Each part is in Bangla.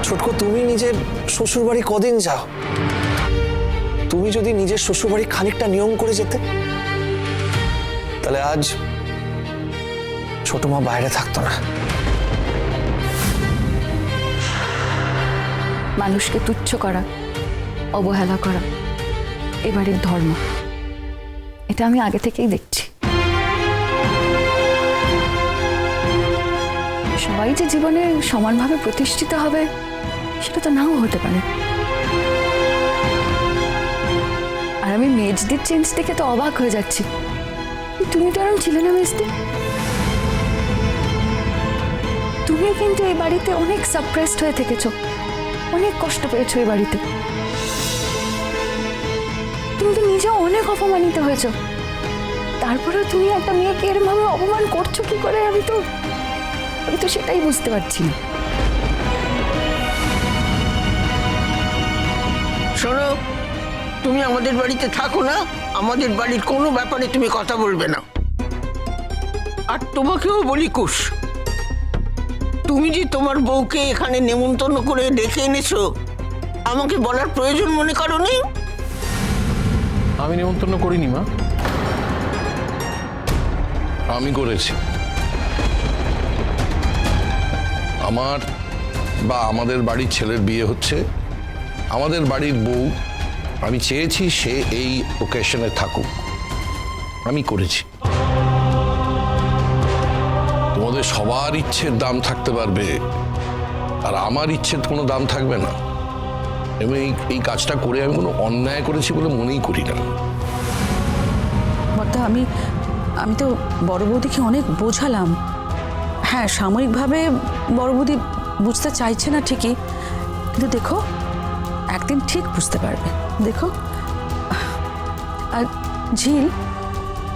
ছোটকো, তুমি নিজের শ্বশুরবাড়ি কদিন যাও? তুমি যদি নিজের শ্বশুরবাড়ি খানিকটা নিয়ম করে যেতে, তাহলে আজ ছোট মা বাইরে থাকতো না। মানুষকে তুচ্ছ করা, অবহেলা করা এবারের ধর্ম, এটা আমি আগে থেকেই দেখছি। সবাই যে জীবনে সমানভাবে প্রতিষ্ঠিত হবে সেটা তো নাও হতে পারে। আর আমি মেজদির চেঞ্জ দেখে তো অবাক হয়ে যাচ্ছি। তুমি তো এরকম ছিলে না মেজদি। তুমি কিন্তু এই বাড়িতে অনেক সাপ্রেসড হয়ে থেকেছো, অনেক কষ্ট পেয়েছো এই বাড়িতে। তুমি তো নিজেও অনেক অপমানিত হয়েছো, তারপরেও তুমি একটা মেয়েকে এরকম ভাবে অপমান করছো কি করে? আমি তো সেটাই বুঝতে পারছি না। শোনো, তুমি আমাদের বাড়িতে থাকো না, আমাদের বাড়ির কোনো ব্যাপারে তুমি কথা বলবে না। আর তোমাকেও বলি কুশ, তুমি যে তোমার বউকে এখানে নেমন্তন্ন করে ডেকে এনেছো, আমাকে বলার প্রয়োজন মনে করো নি? আমি নেমন্তন্ন করিনি মা, আমি করেছি। আমার বা আমাদের বাড়ির ছেলের বিয়ে হচ্ছে, আমাদের বাড়ির বউ, আমি চেয়েছি সে এই ওকেশনে থাকুক, আমি করেছি। তোমাদের সবার ইচ্ছের দাম থাকতে পারবে, আর আমার ইচ্ছের কোনো দাম থাকবে না। এবং এই কাজটা করে আমি কোনো অন্যায় করেছি বলে মনেই করি না। বর্দা, আমি তো বড় বৌদিকে অনেক বোঝালাম। হ্যাঁ, সাময়িকভাবে বড় বৌদি বুঝতে চাইছে না ঠিকই, কিন্তু দেখো একদিন ঠিক বুঝতে পারবে। দেখো, আর ঝিল,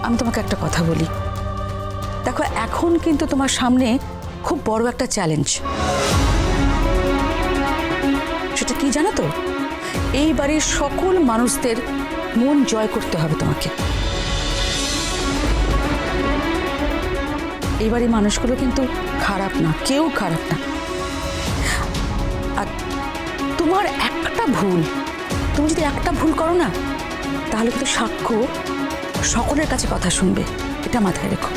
আমি তোমাকে একটা কথা বলি। দেখো, এখন কিন্তু তোমার সামনে খুব বড় একটা চ্যালেঞ্জ। সেটা কি জানো তো? এই বাড়ির সকল মানুষদের মন জয় করতে হবে তোমাকে। এই বাড়ির মানুষগুলো কিন্তু খারাপ না, কেউ খারাপ না। আর তোমার একটা ভুল, তুমি যদি একটা ভুল করো না, তাহলে কিন্তু সাক্ষ্য সকলের কাছে কথা শুনবে, এটা মাথায় রেখো।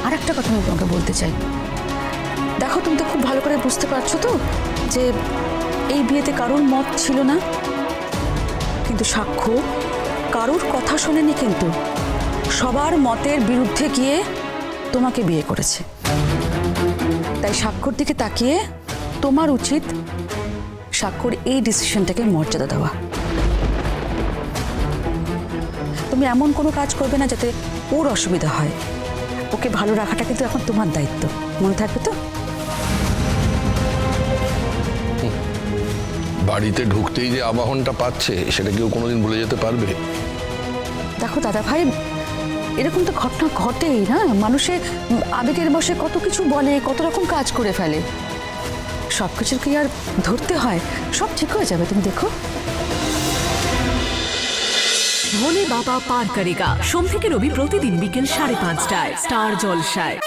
আর একটা কথা আমি তোমাকে বলতে চাই। দেখো, তুমি তো খুব ভালো করে বুঝতে পারছো তো যে এই বিয়েতে কারোর মত ছিল না, কিন্তু সাক্ষ্য কারোর কথা শোনেনি, কিন্তু সবার মতের বিরুদ্ধে গিয়ে তোমাকে বিয়ে করেছে। তাই সাক্ষ্যর দিকে তাকিয়ে তোমার উচিত সাক্ষ্যর এই ডিসিশনটাকে মর্যাদা দেওয়া। তুমি এমন কোনো কাজ করবে না যাতে ওর অসুবিধা হয়। ওকে ভালো রাখাটা কিন্তু এখন তোমার দায়িত্ব, মনে থাকবে তো? বাড়িতে ঢুকতেই যে আবাহনটা পাচ্ছে, সেটা কেউ কোনোদিন ভুলে যেতে পারবে? দেখো দাদা ভাই, এরকম তো ঘটনা ঘটেই না। মানুষের আবেগের বশে কত কিছু বলে, কত রকম কাজ করে ফেলে। সব কিছুর কি আর ধরতে হয়? সব ঠিক হয়ে যাবে, তুমি দেখো। ভোলে বাবা পার করেগা, সোম থেকে রবি প্রতিদিন বিকেল 5:30টায় স্টার জলসায়।